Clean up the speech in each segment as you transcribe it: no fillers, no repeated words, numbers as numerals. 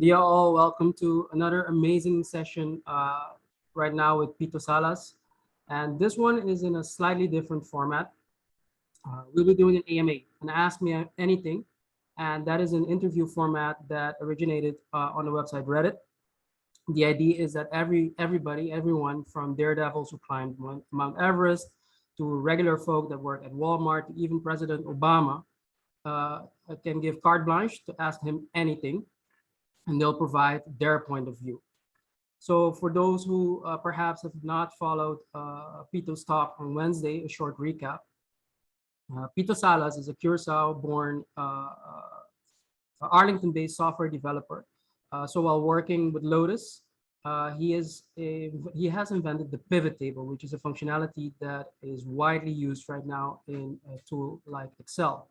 Dear all, welcome to another amazing session right now with Pito Salas. And this one is in a slightly different format. We'll be doing an AMA, an Ask Me Anything. And that is an interview format that originated on the website Reddit. The idea is that everyone from daredevils who climbed Mount Everest to regular folk that work at Walmart, to even President Obama uh, can give carte blanche to ask him anything, and they'll provide their point of view. So for those who perhaps have not followed Pito's talk on Wednesday, a short recap. Pito Salas is a Curacao-born Arlington-based software developer. So while working with Lotus, he has invented the pivot table, which is a functionality that is widely used right now in a tool like Excel.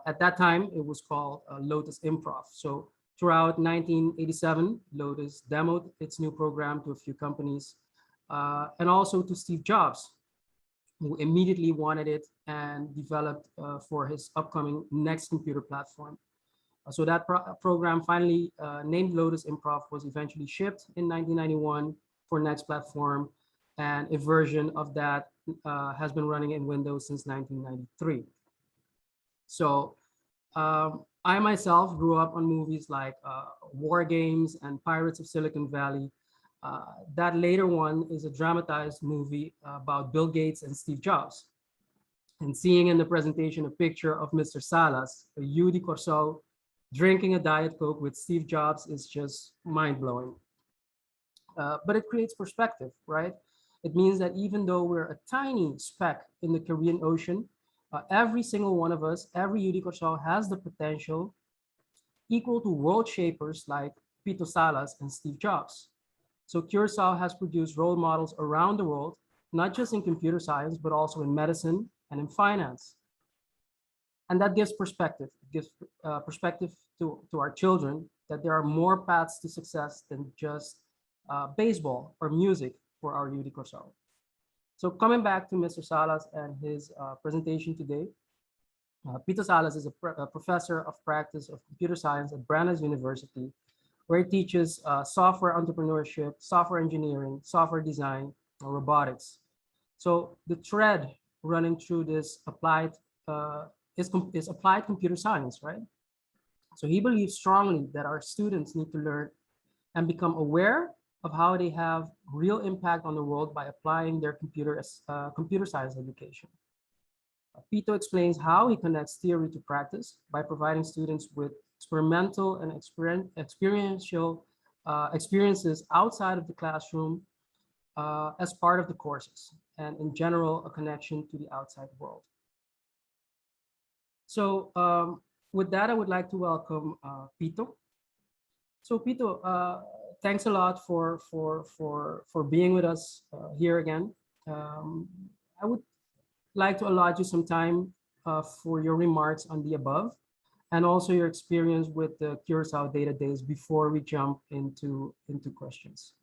At that time, it was called Lotus Improv. So throughout 1987, Lotus demoed its new program to a few companies and also to Steve Jobs, who immediately wanted it and developed for his upcoming next computer platform. So that program finally named Lotus Improv was eventually shipped in 1991 for next platform, and a version of that has been running in Windows since 1993. So I myself grew up on movies like War Games and Pirates of Silicon Valley. That later one is a dramatized movie about Bill Gates and Steve Jobs. And seeing in the presentation a picture of Mr. Salas, a Yudi Corso, drinking a Diet Coke with Steve Jobs is just mind-blowing. But it creates perspective, right? It means that even though we're a tiny speck in the Korean Ocean, every single one of us, every Yudi Corso has the potential equal to world shapers like Pito Salas and Steve Jobs. So Curacao has produced role models around the world, not just in computer science, but also in medicine and in finance. And that gives perspective. It gives perspective to our children that there are more paths to success than just baseball or music for our Yudi Corso. So coming back to Mr. Salas and his presentation today, Pito Salas is a professor of practice of computer science at Brandeis University, where he teaches software entrepreneurship, software engineering, software design, and robotics. So the thread running through this is applied computer science, right? So he believes strongly that our students need to learn and become aware of how they have real impact on the world by applying their computer science education. Pito explains how he connects theory to practice by providing students with experimental and experiential experiences outside of the classroom as part of the courses, and in general, a connection to the outside world. So with that, I would like to welcome Pito. So Pito, thanks a lot for being with us here again. I would like to allot you some time for your remarks on the above, and also your experience with the Curacao Data Days before we jump into questions.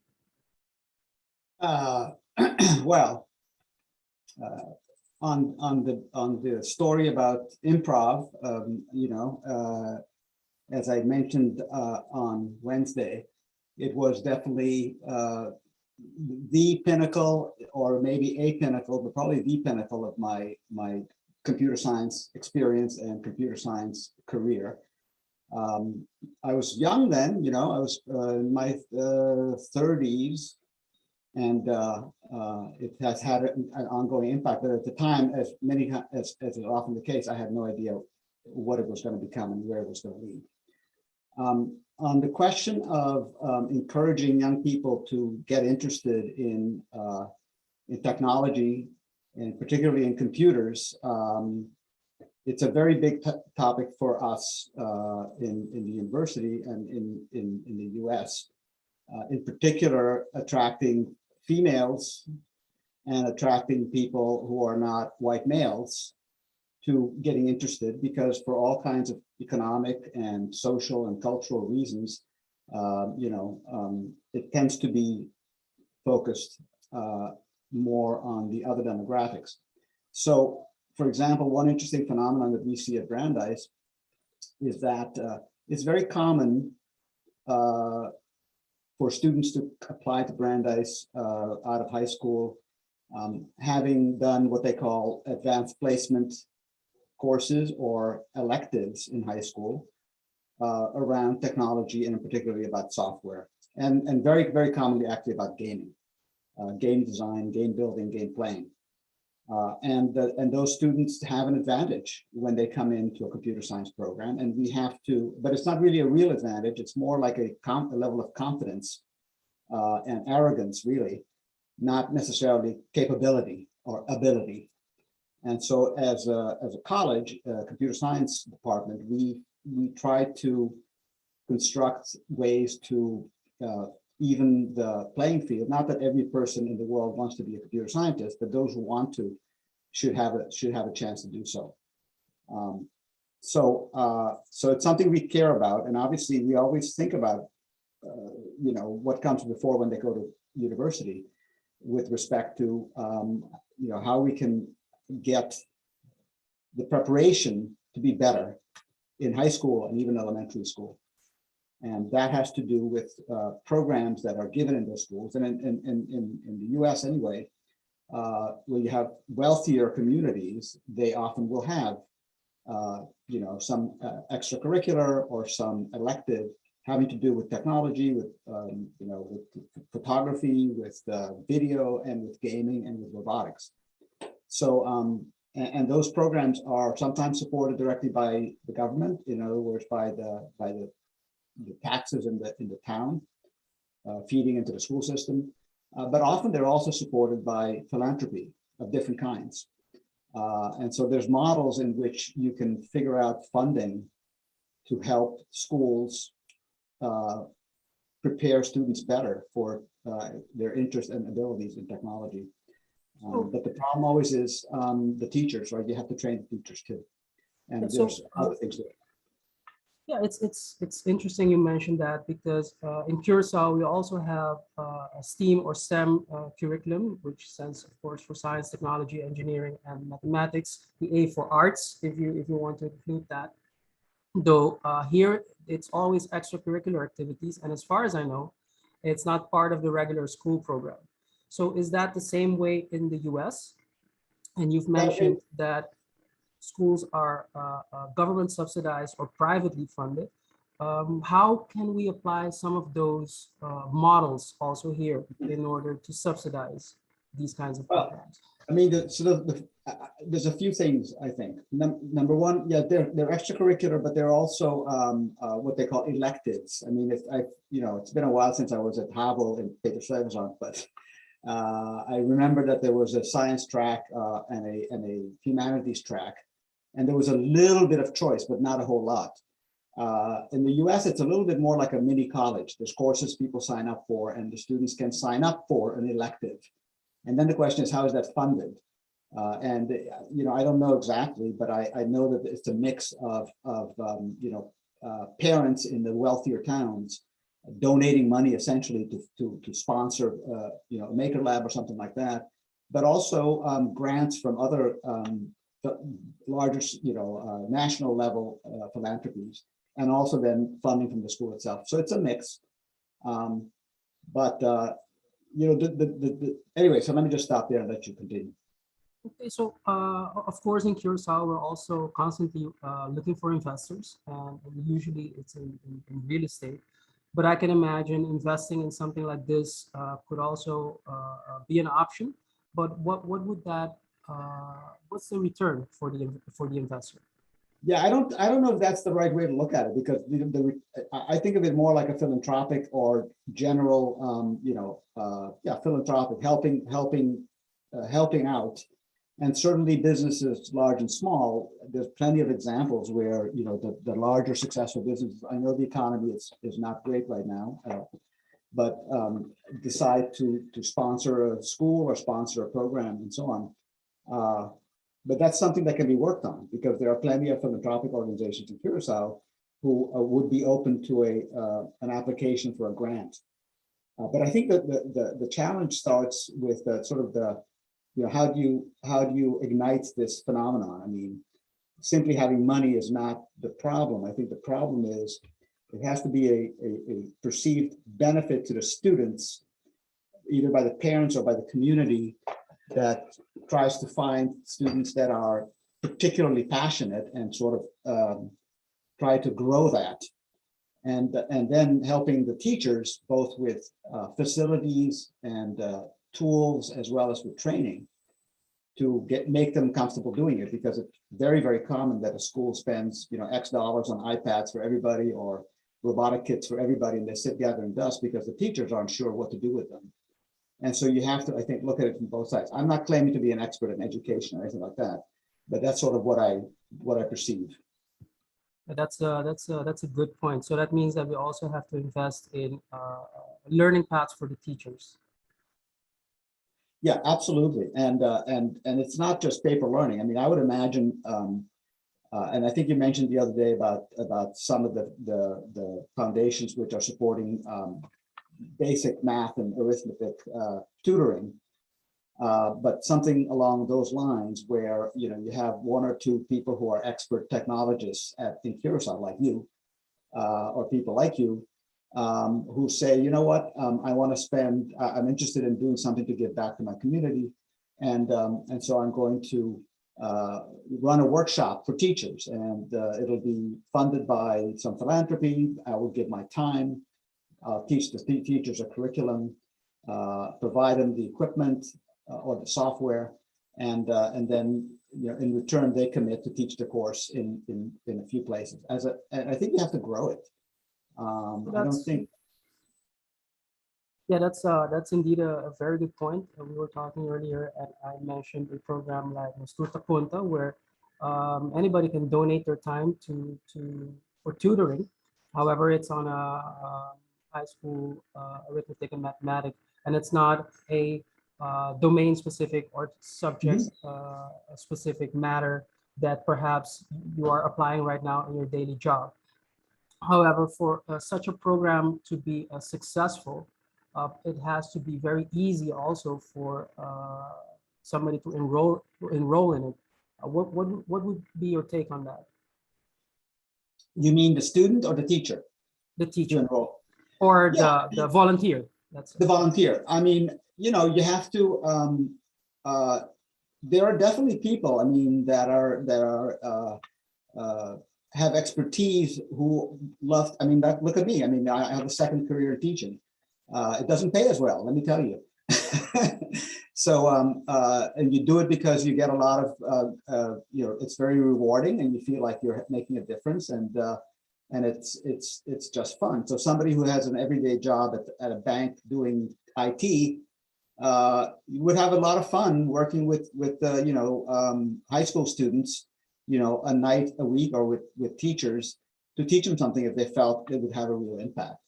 Well, on the story about improv, as I mentioned on Wednesday, it was definitely the pinnacle, or maybe a pinnacle, but probably the pinnacle of my computer science experience and computer science career. I was young then, I was in my 30s, and it has had an ongoing impact. But at the time, as is often the case, I had no idea what it was going to become and where it was going to lead. On the question of encouraging young people to get interested in technology, and particularly in computers, it's a very big topic for us in the university and in the US. In particular, attracting females and attracting people who are not white males to getting interested, because for all kinds of economic and social and cultural reasons, it tends to be focused more on the other demographics. So, for example, one interesting phenomenon that we see at Brandeis is that it's very common for students to apply to Brandeis out of high school, having done what they call advanced placement courses or electives in high school around technology and particularly about software, and very, very commonly actually about gaming, game design, game building, game playing. And those students have an advantage when they come into a computer science program, and we have to, but it's not really a real advantage. It's more like a level of confidence and arrogance, really, not necessarily capability or ability. And so as a college, computer science department, we try to construct ways to even the playing field. Not that every person in the world wants to be a computer scientist, but those who want to should have a chance to do so. So it's something we care about, and obviously we always think about what comes before when they go to university, with respect to how we can get the preparation to be better in high school and even elementary school. And that has to do with programs that are given in those schools. And in the US anyway, where you have wealthier communities, they often will have some extracurricular or some elective having to do with technology, with with photography, with video, and with gaming, and with robotics. So and those programs are sometimes supported directly by the government. In other words, by the taxes in the town, feeding into the school system. But often they're also supported by philanthropy of different kinds. And so there's models in which you can figure out funding to help schools prepare students better for their interest and abilities in technology. But the problem always is the teachers, right? You have to train the teachers too. And there's other things there. Yeah, it's interesting you mentioned that, because in Curacao we also have a STEAM or STEM curriculum, which stands, of course, for science, technology, engineering, and mathematics. The A for arts, if you want to include that. Though here it's always extracurricular activities, and as far as I know, it's not part of the regular school program. So is that the same way in the US? And you've mentioned that schools are government subsidized or privately funded. How can we apply some of those models also here in order to subsidize these kinds of programs? I mean, there's a few things, I think. Number one, yeah, they're extracurricular, but they're also what they call electives. I mean, it's been a while since I was at Havel in Pito Salas, but I remember that there was a science track and a humanities track, and there was a little bit of choice, but not a whole lot. In the US, it's a little bit more like a mini college. There's courses people sign up for, and the students can sign up for an elective. And then the question is, how is that funded? I don't know exactly, but I know that it's a mix of parents in the wealthier towns donating money essentially to sponsor a maker lab or something like that, but also grants from other larger national level philanthropies, and also then funding from the school itself. So it's a mix, anyway, so let me just stop there and let you continue. Okay, so of course in Curacao we're also constantly looking for investors, and usually it's in real estate. But I can imagine investing in something like this could also be an option. But what would that? What's the return for the investor? Yeah, I don't know if that's the right way to look at it, because I think of it more like a philanthropic or general, philanthropic, helping out. And certainly businesses, large and small, there's plenty of examples where, the larger successful businesses, I know the economy is not great right now, but decide to sponsor a school or sponsor a program and so on. But that's something that can be worked on, because there are plenty of philanthropic organizations in Curacao who would be open to an application for a grant. But I think that the challenge starts with how do you ignite this phenomenon? I mean, simply having money is not the problem. I think the problem is It has to be a perceived benefit to the students, either by the parents or by the community, that tries to find students that are particularly passionate and sort of try to grow that. And then helping the teachers both with facilities and tools as well as with training to make them comfortable doing it, because it's very, very common that a school spends, X dollars on iPads for everybody or robotic kits for everybody, and they sit gathering dust because the teachers aren't sure what to do with them. And so you have to, I think, look at it from both sides. I'm not claiming to be an expert in education or anything like that, but that's sort of what I perceive. That's a good point. So that means that we also have to invest in learning paths for the teachers. Yeah, absolutely. And it's not just paper learning. I mean, I would imagine, and I think you mentioned the other day about some of the foundations which are supporting basic math and arithmetic tutoring, but something along those lines where you have one or two people who are expert technologists in Curacao, like you, or people like you, who say, you know what, I want to spend, I'm interested in doing something to give back to my community, and so I'm going to run a workshop for teachers, and it'll be funded by some philanthropy. I will give my time. I'll teach the teachers a curriculum, provide them the equipment or the software, and then in return they commit to teach the course in a few places. And I think you have to grow it. I don't think. Yeah, that's indeed a very good point. We were talking earlier, and I mentioned a program like Stuta Punta, where anybody can donate their time for tutoring. However, it's on a high school arithmetic and mathematics, and it's not a domain specific or subject specific matter that perhaps you are applying right now in your daily job. However, for such a program to be successful, it has to be very easy also for somebody to enroll in it. What would be your take on that? You mean the student or the teacher? The To teacher enroll. or Yeah. the volunteer. That's The volunteer. I mean, you have to. There are definitely people. I mean, that have expertise who love. I mean, look at me. I mean, I have a second career in teaching. It doesn't pay as well, let me tell you. So, and you do it because you get a lot of, it's very rewarding, and you feel like you're making a difference, and it's just fun. So somebody who has an everyday job at a bank doing IT, you would have a lot of fun working with high school students, a night a week, or with teachers, to teach them something if they felt it would have a real impact.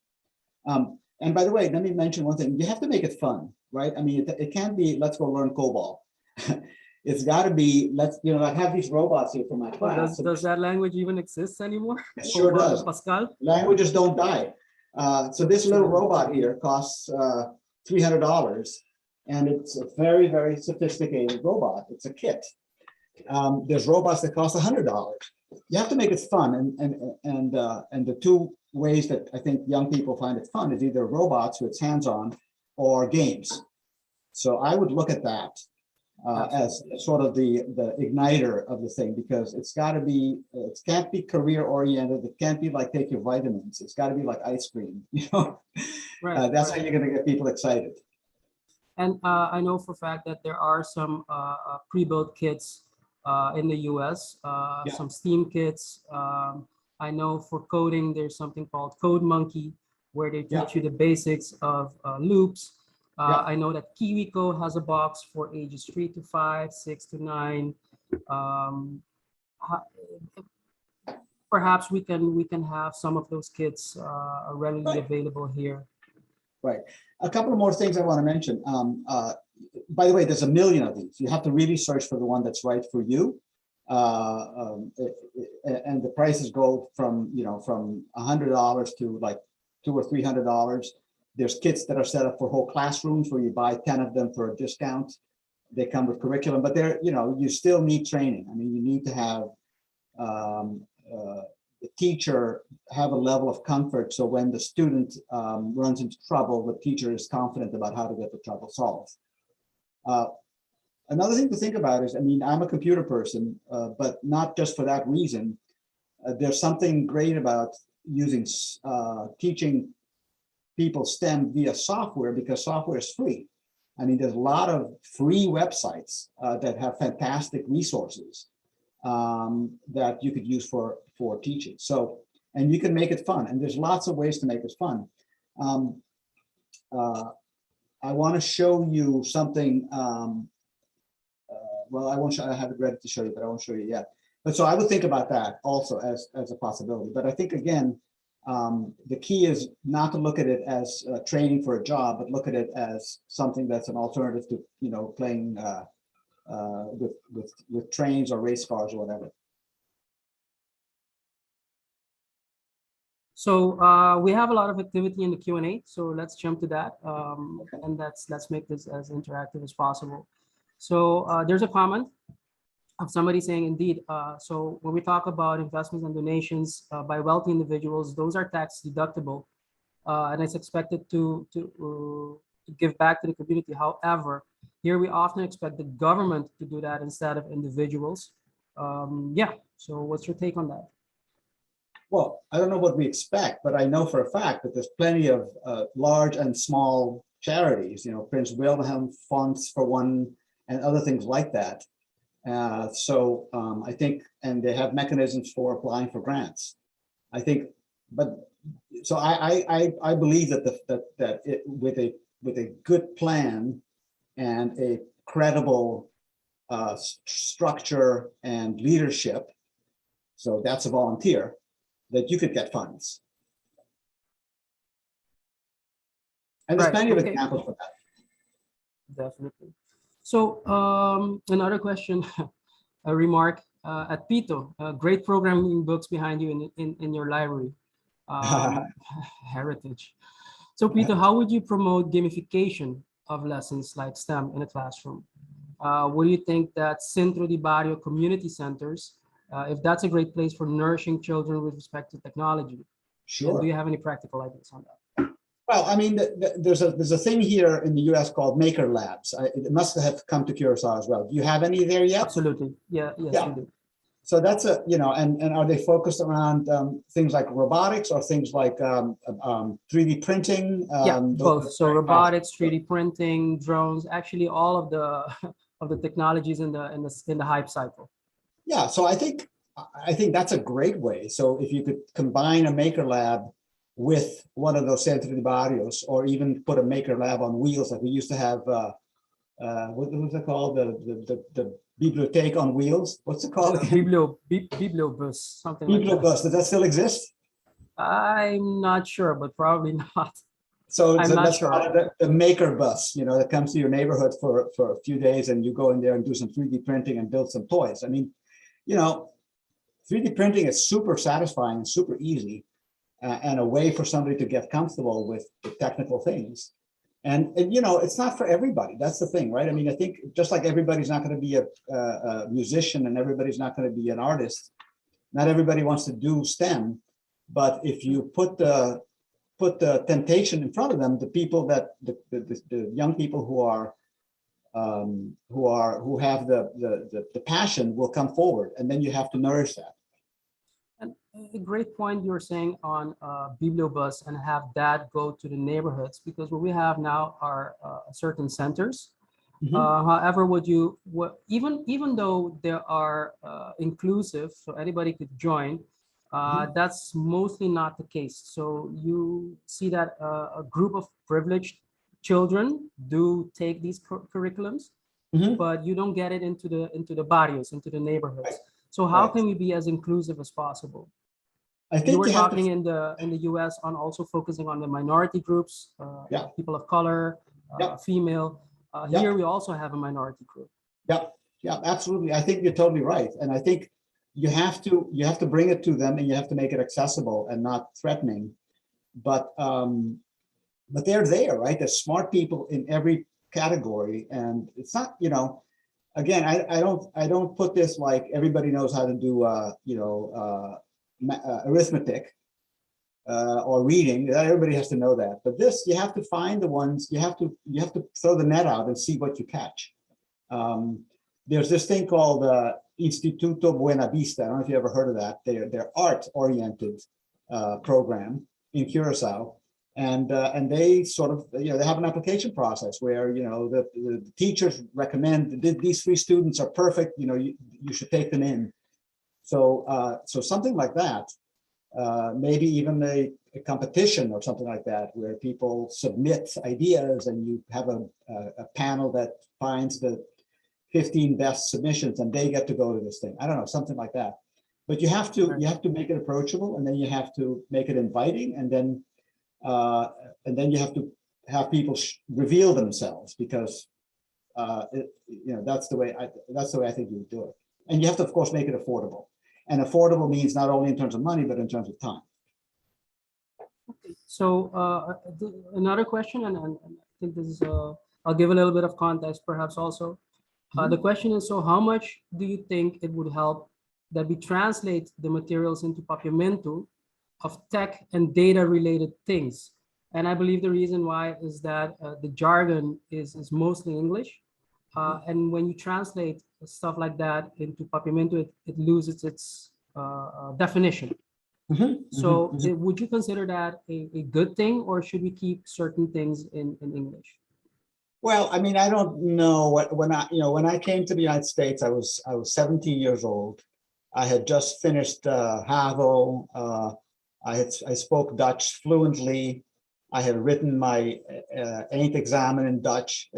And by the way, let me mention one thing. You have to make it fun, right? I mean, it can't be, let's go learn COBOL. It's got to be, I have these robots here for my class. Does that language even exist anymore? It sure does. Pascal? Languages don't die. So this little robot here costs $300, and it's a very, very sophisticated robot. It's a kit. There's robots that cost $100. You have to make it fun, and the two ways that I think young people find it fun is either robots with hands-on or games. So I would look at that as sort of the igniter of the thing, because it can't be career oriented. It can't be like take your vitamins. It's got to be like ice cream. Right, that's how you're going to get people excited. And I know for a fact that there are some pre-built kits in the US, some STEAM kits. I know for coding, there's something called Code Monkey, where they teach you the basics of loops. I know that KiwiCo has a box for ages 3 to 5, 6 to 9. Perhaps we can have some of those kits readily available here. Right. A couple of more things I want to mention. By the way, there's a million of these. You have to really search for the one that's right for you. And the prices go from $100 to like $200 or $300. There's kits that are set up for whole classrooms where you buy 10 of them for a discount. They come with curriculum, but you still need training. I mean, you need to have the teacher have a level of comfort. So when the student runs into trouble, the teacher is confident about how to get the trouble solved. Another thing to think about is, I mean, I'm a computer person, but not just for that reason. There's something great about using teaching people STEM via software, because software is free. I mean, there's a lot of free websites that have fantastic resources that you could use for teaching. So, and you can make it fun, and there's lots of ways to make it fun. I want to show you something. Well, I won't show, I have it ready to show you, but I won't show you yet. But so I would think about that also as a possibility. But I think, again, the key is not to look at it as training for a job, but look at it as something that's an alternative to, you know, playing with trains or race cars or whatever. So we have a lot of activity in the Q&A, so let's jump to that, and let's make this as interactive as possible. So there's a comment of somebody saying, indeed, so when we talk about investments and donations by wealthy individuals, those are tax deductible, and it's expected to give back to the community. However, here we often expect the government to do that instead of individuals. Yeah, so what's your take on that? Well, I don't know what we expect, but I know for a fact that there's plenty of large and small charities, you know, Prince Wilhelm Funds for one, and other things like that. So I think, and they have mechanisms for applying for grants. I think, but so I believe that with a good plan and a credible structure and leadership, so that's a volunteer, that you could get funds. And there's plenty of examples for that. Definitely. So another question, a remark at Pito, great programming books behind you in your library, heritage. So Pito, how would you promote gamification of lessons like STEM in a classroom? What do you think that Centro di Barrio community centers, if that's a great place for nourishing children with respect to technology? Sure. And do you have any practical ideas on that? Well, I mean, there's a thing here in the U.S. called Maker Labs. It must have come to Curacao as well. Do you have any there yet? Absolutely. Yeah. Yes, yeah. We do. So that's a, you know, and are they focused around things like robotics or things like 3D printing? Yeah, both. So robotics, 3D printing, drones, actually all of the of the technologies in the hype cycle. Yeah. So I think that's a great way. So if you could combine a Maker Lab with one of those Centro de Barrios, or even put a Maker Lab on wheels, like we used to have, what was it called? The bibliothèque on wheels. What's it called? Bibliobus, something like that. Bibliobus, does that still exist? I'm not sure, but probably not. So I'm not that's sure. The Maker Bus, you know, that comes to your neighborhood for a few days, and you go in there and do some 3D printing and build some toys. I mean, you know, 3D printing is super satisfying and super easy, and a way for somebody to get comfortable with the technical things. And you know, it's not for everybody. That's the thing, right? I mean, I think just like everybody's not going to be a musician and everybody's not going to be an artist, not everybody wants to do STEM. But if you put the temptation in front of them, the people that the young people who have the passion will come forward, and then you have to nourish that. And a great point you're saying on Bibliobus, and have that go to the neighborhoods, because what we have now are certain centers. However, even though they are inclusive, so anybody could join, that's mostly not the case. So you see that a group of privileged children do take these curriculums, but you don't get it into the barrios, into the neighborhoods. Right. So how can we be as inclusive as possible? I think you were talking in the U.S. on also focusing on the minority groups, people of color, female. Here we also have a minority group. Yeah, absolutely. I think you're totally right, and I think you have to bring it to them, and you have to make it accessible and not threatening. But they're there, right? There's smart people in every category, and it's not, you know. Again, I don't put this like everybody knows how to do arithmetic or reading. Everybody has to know that. But this, you have to find the ones. You have to throw the net out and see what you catch. There's this thing called Instituto Buena Vista. I don't know if you ever heard of that. They're art-oriented program in Curacao, and they sort of, they have an application process where the teachers recommend these 3 students are perfect. You should take them in. So something like that. Maybe even a competition or something like that, where people submit ideas and you have a panel that finds the 15 best submissions and they get to go to this thing. I don't know, something like that. But you have to make it approachable, and then you have to make it inviting, and then you have to have people reveal themselves, because that's the way I think you would do it. And you have to, of course, make it affordable. And affordable means not only in terms of money, but in terms of time. Okay. So another question, and I think this is, I'll give a little bit of context perhaps also. The question is, so how much do you think it would help that we translate the materials into Papiamento of tech and data related things? And I believe the reason why is that the jargon is mostly English. And when you translate stuff like that into Papiamento, it loses its definition. So would you consider that a good thing, or should we keep certain things in English? Well, I mean, I don't know when I came to the United States, I was 17 years old. I had just finished HAVO. I spoke Dutch fluently. I had written my eindexamen in Dutch,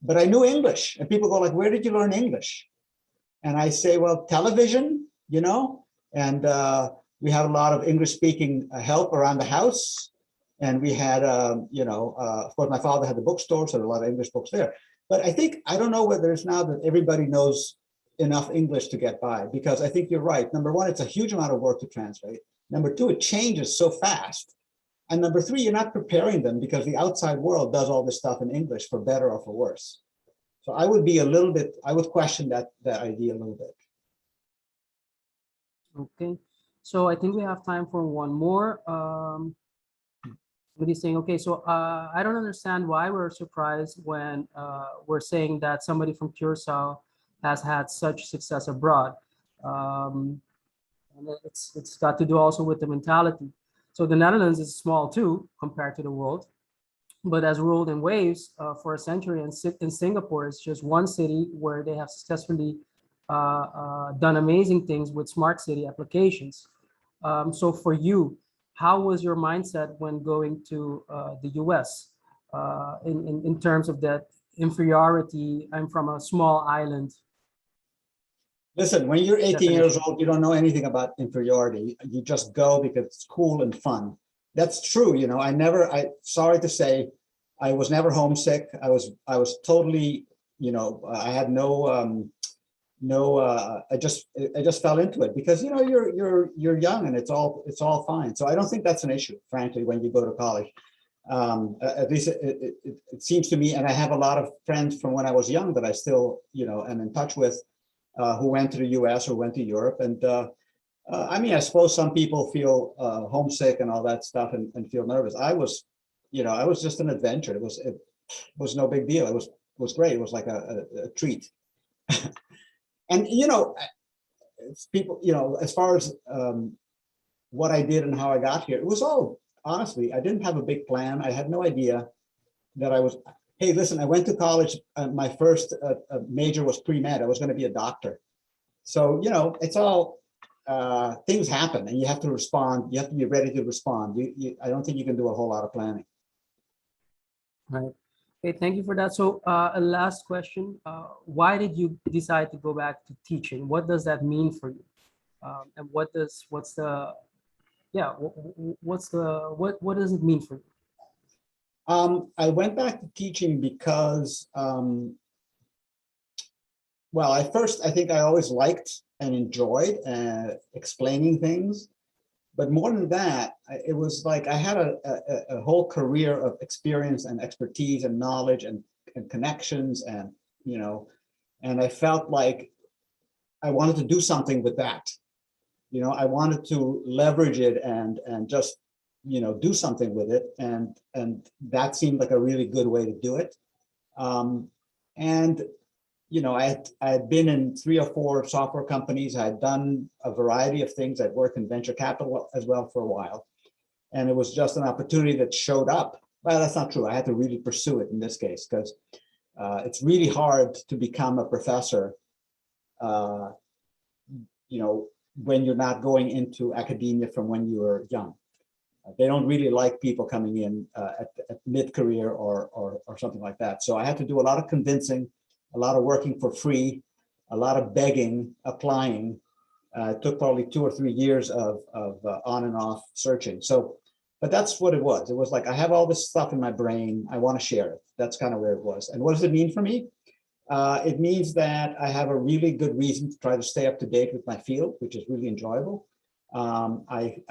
but I knew English. And people go like, "Where did you learn English?" And I say, "Well, television, and we had a lot of English-speaking help around the house. And we had, of course, my father had the bookstore, so there were a lot of English books there. But I don't know whether it's now that everybody knows enough English to get by, because I think you're right. Number one, it's a huge amount of work to translate. Number two, it changes so fast. And number three, you're not preparing them because the outside world does all this stuff in English, for better or for worse. So I would question that idea a little bit. Okay. So I think we have time for one more. Somebody's saying, okay, so I don't understand why we're surprised when we're saying that somebody from Curacao has had such success abroad. And it's got to do also with the mentality. So the Netherlands is small too, compared to the world, but has ruled in waves for a century. And in Singapore, it's just one city where they have successfully done amazing things with smart city applications. So for you, how was your mindset when going to the US in terms of that inferiority? I'm from a small island. Listen, when you're 18 years old, you don't know anything about inferiority. You just go because it's cool and fun. That's true. Sorry to say, I was never homesick. I was totally, I had I just fell into it because you're young and it's all fine. So I don't think that's an issue, frankly, when you go to college. At least it seems to me, and I have a lot of friends from when I was young that I still am in touch with, who went to the US or went to Europe. And I mean, I suppose some people feel homesick and all that stuff and feel nervous. I was just an adventure. It was no big deal. It was great. It was like a treat. And people, as far as what I did and how I got here, it was all, honestly, I didn't have a big plan. I had no idea that hey, listen, I went to college. My first major was pre-med. I was going to be a doctor. So, it's all, things happen and you have to respond. You have to be ready to respond. I don't think you can do a whole lot of planning. Right. Okay, thank you for that. So a last question, why did you decide to go back to teaching? What does that mean for you? And what does it mean for you? I went back to teaching because, I think I always liked and enjoyed explaining things. But more than that, it was like I had a whole career of experience and expertise and knowledge and connections and I felt like I wanted to do something with that. You know, I wanted to leverage it and just, you know, do something with it. And that seemed like a really good way to do it. And, you know, I had been in 3 or 4 software companies. I had done a variety of things. I'd worked in venture capital as well for a while. And it was just an opportunity that showed up. Well, that's not true. I had to really pursue it in this case, because it's really hard to become a professor, you know, when you're not going into academia from when you were young. They don't really like people coming in at mid-career or something like that. So I had to do a lot of convincing, a lot of working for free, a lot of begging, applying. It took probably 2 or 3 years of on and off searching. So, but that's what it was. It was like, I have all this stuff in my brain. I want to share it. That's kind of where it was. And what does it mean for me? It means that I have a really good reason to try to stay up to date with my field, which is really enjoyable. I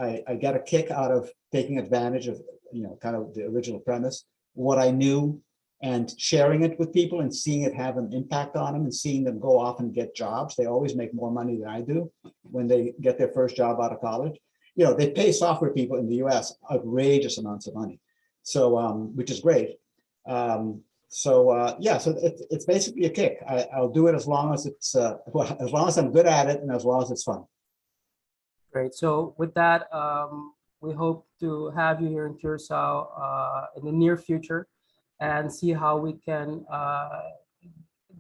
get a kick out of taking advantage of, you know, kind of the original premise, what I knew, and sharing it with people and seeing it have an impact on them and seeing them go off and get jobs. They always make more money than I do when they get their first job out of college. You know, they pay software people in the US outrageous amounts of money. So, which is great. Yeah, so it's basically a kick. I'll do it as long as it's, well, as long as I'm good at it and as long as it's fun. Great. So with that, we hope to have you here in Curacao in the near future and see how we can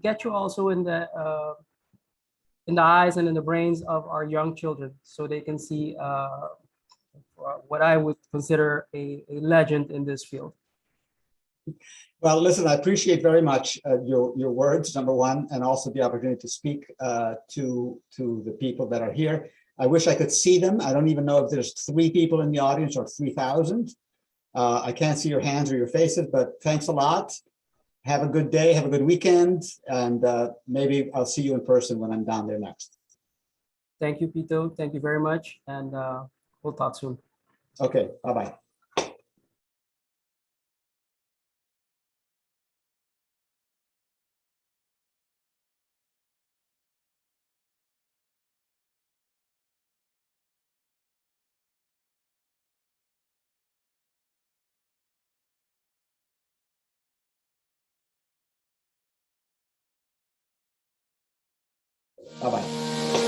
get you also in the eyes and in the brains of our young children, so they can see what I would consider a legend in this field. Well, listen, I appreciate very much your words, number one, and also the opportunity to speak to the people that are here. I wish I could see them. I don't even know if there's 3 people in the audience or 3,000. I can't see your hands or your faces, but thanks a lot. Have a good day, have a good weekend, and maybe I'll see you in person when I'm down there next. Thank you, Pito. Thank you very much. And we'll talk soon. Okay, bye-bye. Bye-bye.